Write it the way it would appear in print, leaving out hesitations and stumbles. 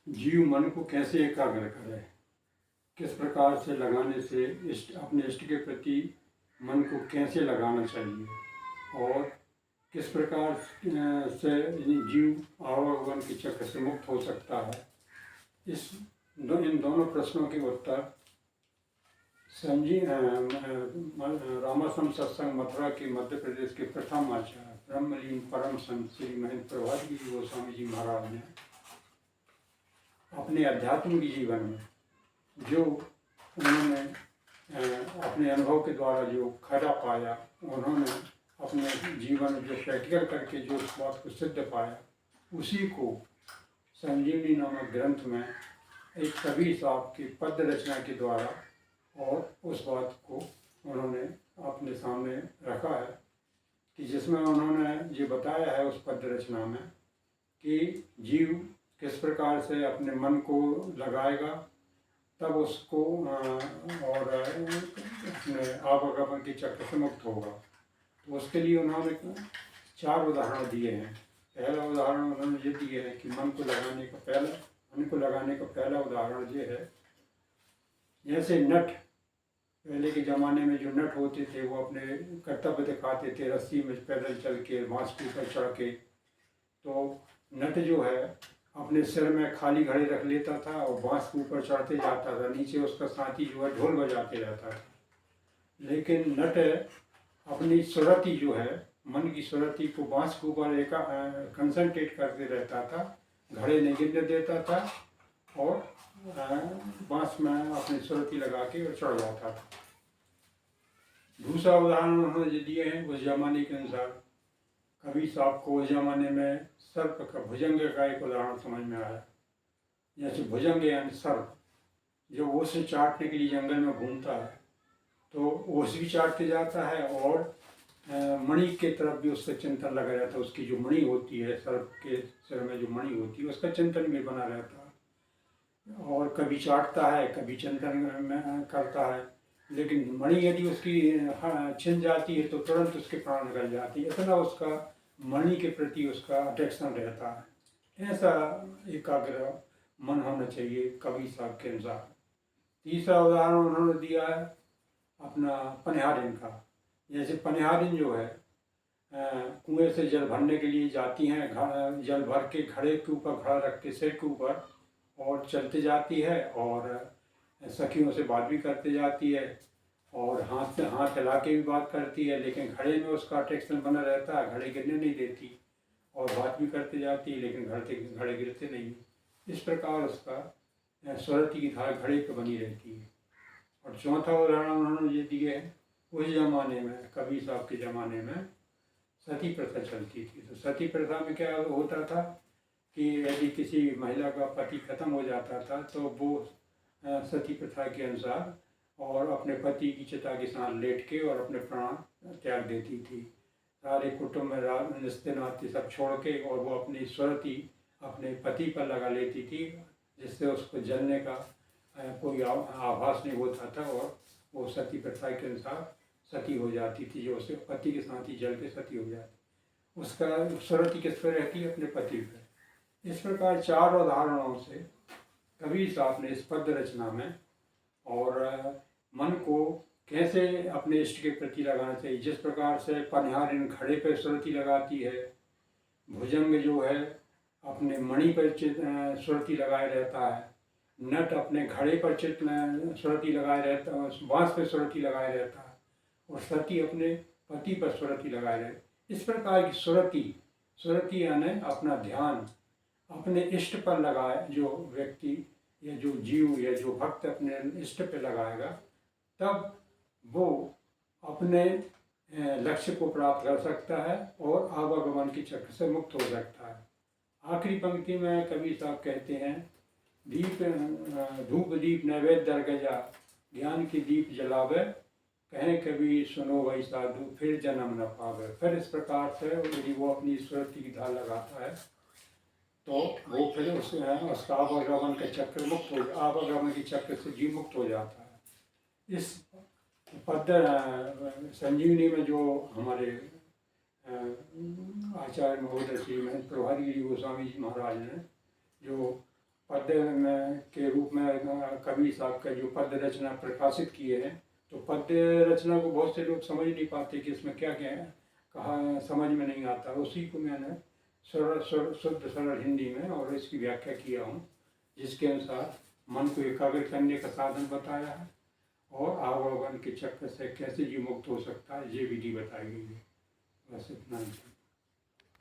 जीव मन को कैसे एकाग्र करे, किस प्रकार से लगाने से अपने इष्ट के प्रति मन को कैसे लगाना चाहिए और किस प्रकार से जीव आवागमन के चक्र से मुक्त हो सकता है। इन दोनों प्रश्नों के उत्तर रामाश्रम सत्संग मथुरा के मध्य प्रदेश के प्रथम आचार्य ब्रह्मलीन परम संत श्री महेंद्र प्रभात गोस्वामी जी महाराज ने अपने आध्यात्मिक जीवन में जो उन्होंने अपने अनुभव के द्वारा जो खरा पाया, उन्होंने अपने जीवन में जो प्रैक्टिकल करके जो उस बात को सिद्ध पाया, उसी को संजीवनी नामक ग्रंथ में एक कबीर साहब की पद्य रचना के द्वारा और उस बात को उन्होंने अपने सामने रखा है कि जिसमें उन्होंने ये बताया है उस पद्य रचना में कि जीव किस प्रकार से अपने मन को लगाएगा तब उसको और अपने आवागमन के चक्र से मुक्त होगा। तो उसके लिए उन्होंने 4 उदाहरण दिए हैं। पहला उदाहरण उन्होंने ये दिए है कि मन को लगाने का पहला उदाहरण ये है, जैसे नट, पहले के ज़माने में जो नट होते थे वो अपने कर्तव्य दिखाते थे, रस्सी में पैदल चल के बाँस के ऊपर चढ़ के। तो नट जो है अपने सिर में खाली घड़े रख लेता था और बाँस के ऊपर चढ़ते जाता था, नीचे उसका साथी जो है ढोल बजाते रहता था। लेकिन नट अपनी सुरति जो है, मन की सुरति को बाँस के ऊपर एक कंसंट्रेट करते रहता था, घड़े नहीं गिरने देता था और बाँस में अपनी सुरति लगा के और चढ़ जाता था। दूसरा उदाहरण उन्होंने जो दिए हैं उस जमाने के अनुसार, कबीर साहब को उस जमाने में सर्प का, भुजंग का एक उदाहरण समझ में आया। जैसे भुजंग यानी सर्प, जो ओस चाटने के लिए जंगल में घूमता है तो ओस भी चाटते जाता है और मणि के तरफ भी उसका चिंतन लगा रहता है। उसकी जो मणि होती है, सर्प के सिर में जो मणि होती है उसका चिंतन भी बना रहता है और कभी चाटता है कभी चिंतन में करता है। लेकिन मणि यदि उसकी छिन जाती है तो तुरंत उसके प्राण निकल जाती है, इतना उसका मणि के प्रति उसका अट्रैक्शन रहता है। ऐसा एकाग्र मन होना चाहिए कबीर साहब के अनुसार। तीसरा उदाहरण उन्होंने दिया है अपना पनिहारिन का। जैसे पनिहारिन जो है कुएं से जल भरने के लिए जाती हैं, जल भर के घड़े के ऊपर खड़ा रख के सिर के ऊपर और चलते जाती है और सखियों से बात भी करते जाती है और हाथ से हाथ हिला के भी बात करती है, लेकिन घड़े में उसका अट्रैक्शन बना रहता है, घड़े गिरने नहीं देती और बात भी करते जाती है लेकिन घड़े गिरते नहीं। इस प्रकार उसका सुरति की धार घड़े पर बनी रहती है। और चौथा उदाहरण उन्होंने ये दिए है, उस ज़माने में कबीर साहब के ज़माने में सती प्रथा चलती थी। तो सती प्रथा में क्या होता था कि यदि किसी महिला का पति खत्म हो जाता था तो वो सती प्रथा के अनुसार और अपने पति की चिता के साथ लेट के और अपने प्राण त्याग देती थी। सारे कुटुंब में रिश्ते नाते सब छोड़ के और वो अपनी सुरति अपने पति पर लगा लेती थी, जिससे उसको जलने का कोई आभास नहीं होता था और वो सती प्रथा के अनुसार सती हो जाती थी, जो उसके पति के साथ ही जल के सती हो जाती। उसका सुरति किस पर रहती है? अपने पति पर। इस प्रकार 4 उदाहरणों से कबीर साहब ने इस पद्य रचना में और मन को कैसे अपने इष्ट के प्रति लगाना चाहिए, जिस प्रकार से पनिहारिन घड़े पर सुरति लगाती है, भुजंग जो है अपने मणि पर सुरति लगाए रहता है, नट अपने घड़े पर सुरति लगाए रहता है, बाँस पर सुरति लगाए रहता है और सती अपने पति पर सुरति लगाए रहती। इस प्रकार की सुरति यानी अपना ध्यान अपने इष्ट पर लगाए जो व्यक्ति या जो जीव या जो भक्त अपने इष्ट पर लगाएगा, तब वो अपने लक्ष्य को प्राप्त कर सकता है और आवागमन के चक्र से मुक्त हो सकता है। आखिरी पंक्ति में कबीर साहब कहते हैं, धूप दीप नैवेद्य दरगजा, ज्ञान की दीप जलावे, कहें कभी सुनो वही साधु, फिर जन्म न पावे। फिर इस प्रकार से यदि वो अपनी सुरति की धार लगाता है तो वो फिर उसका आवागमन के चक्र मुक्त हो, आवागमन के चक्र से जीव मुक्त हो जाता है। इस पद्य संजीवनी में जो हमारे आचार्य महोदय श्री महेंद्र प्रभात गोस्वामी जी महाराज ने जो पद्य के रूप में कबीर साहब का जो पद्य रचना प्रकाशित किए हैं, तो पद्य रचना को बहुत से लोग समझ नहीं पाते कि इसमें क्या क्या है, कहा समझ में नहीं आता। उसी को मैंने शुद्ध सरल हिंदी में और इसकी व्याख्या किया हूँ, जिसके अनुसार मन को एकाग्र करने का साधन बताया है और आवागमन के चक्कर से कैसे जीव मुक्त हो सकता है, ये विधि बताई गई है। बस इतना ही।